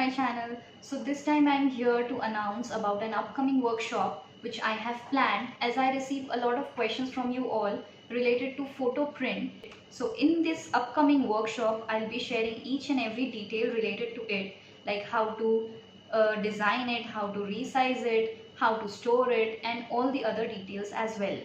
my channel. So this time I'm here to announce about an upcoming workshop which I have planned as I receive a lot of questions from you all related to photo print. So in this upcoming workshop I'll be sharing each and every detail related to it, like how to design it, how to resize it, how to store it, and all the other details as well.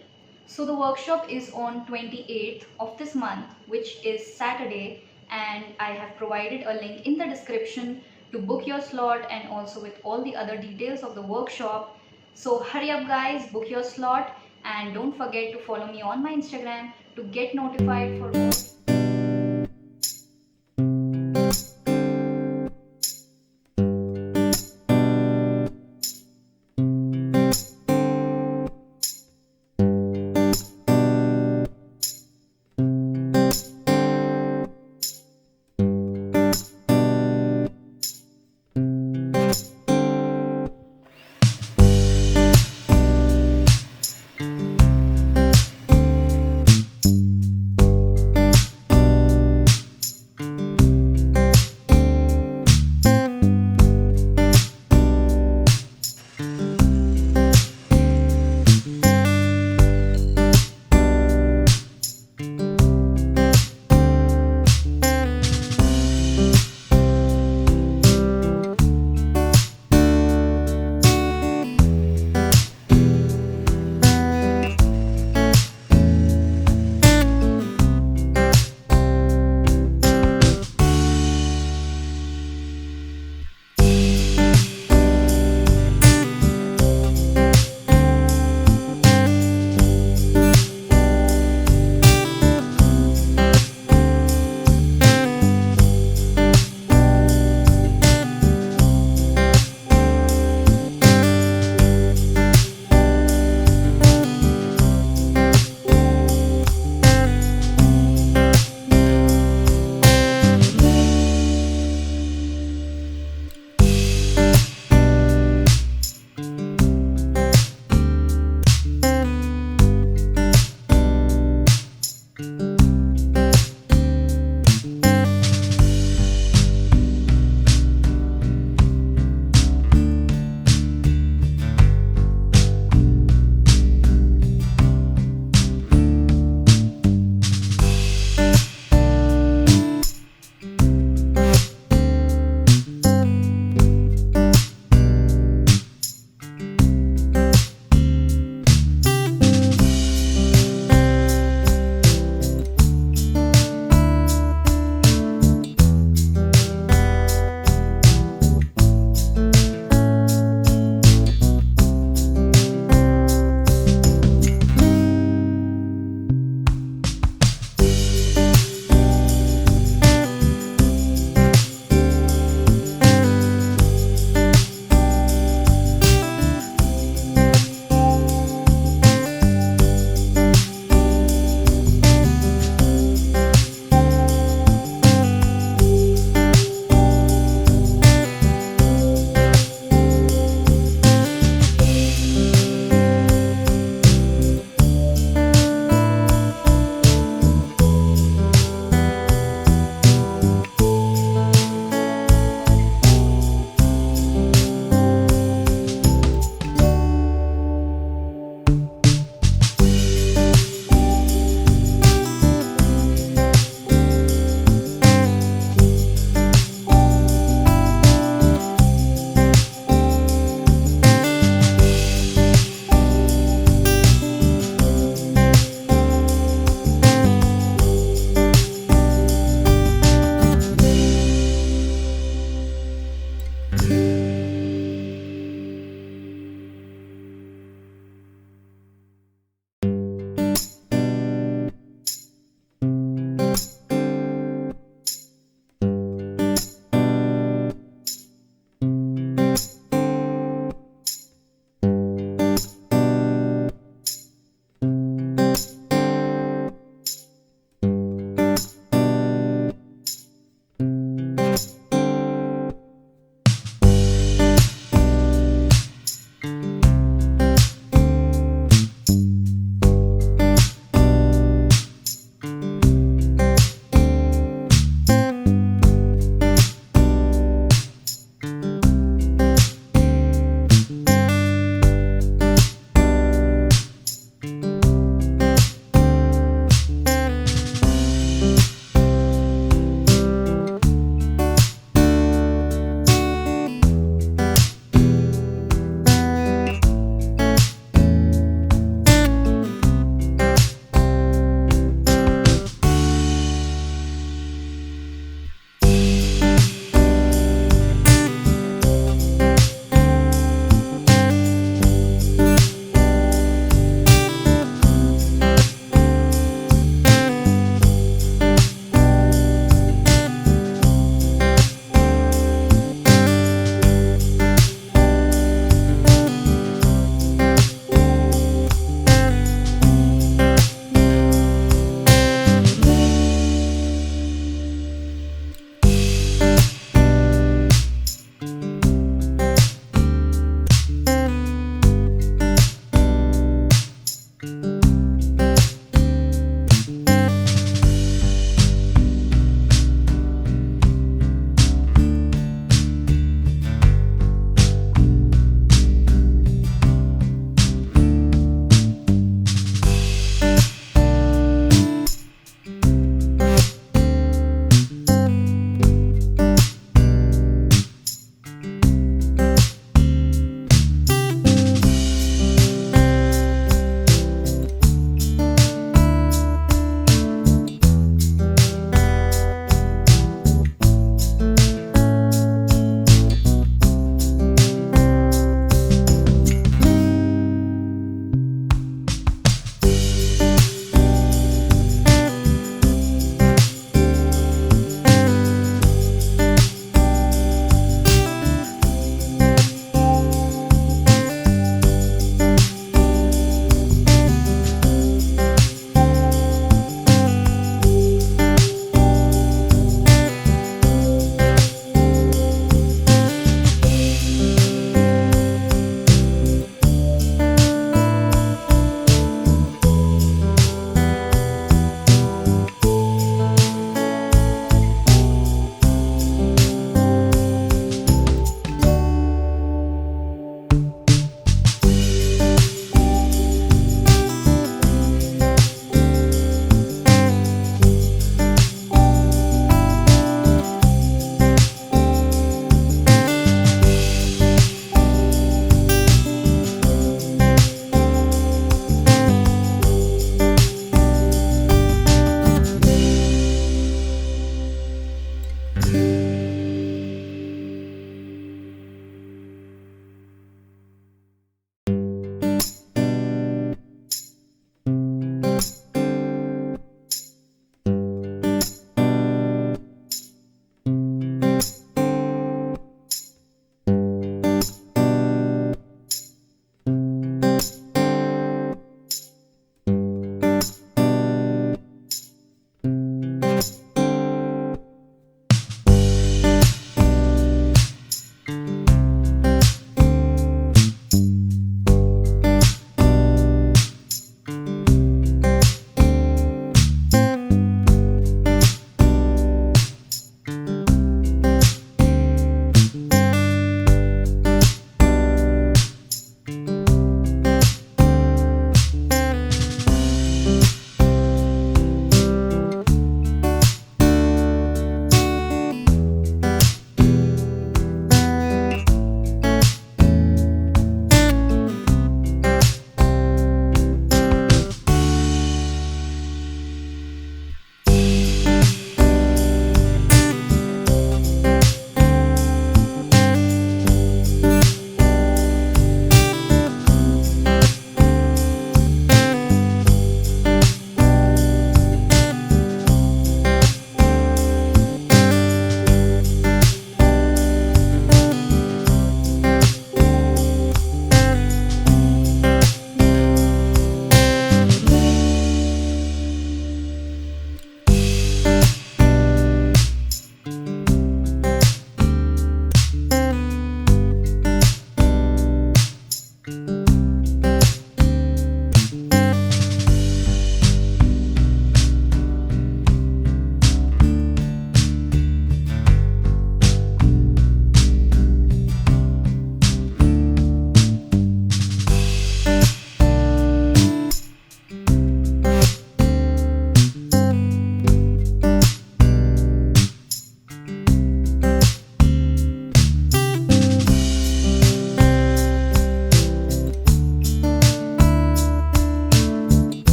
So the workshop is on 28th of this month, which is Saturday, and I have provided a link in the description to book your slot and also with all the other details of the workshop. So hurry up guys, book your slot and don't forget to follow me on my Instagram to get notified for more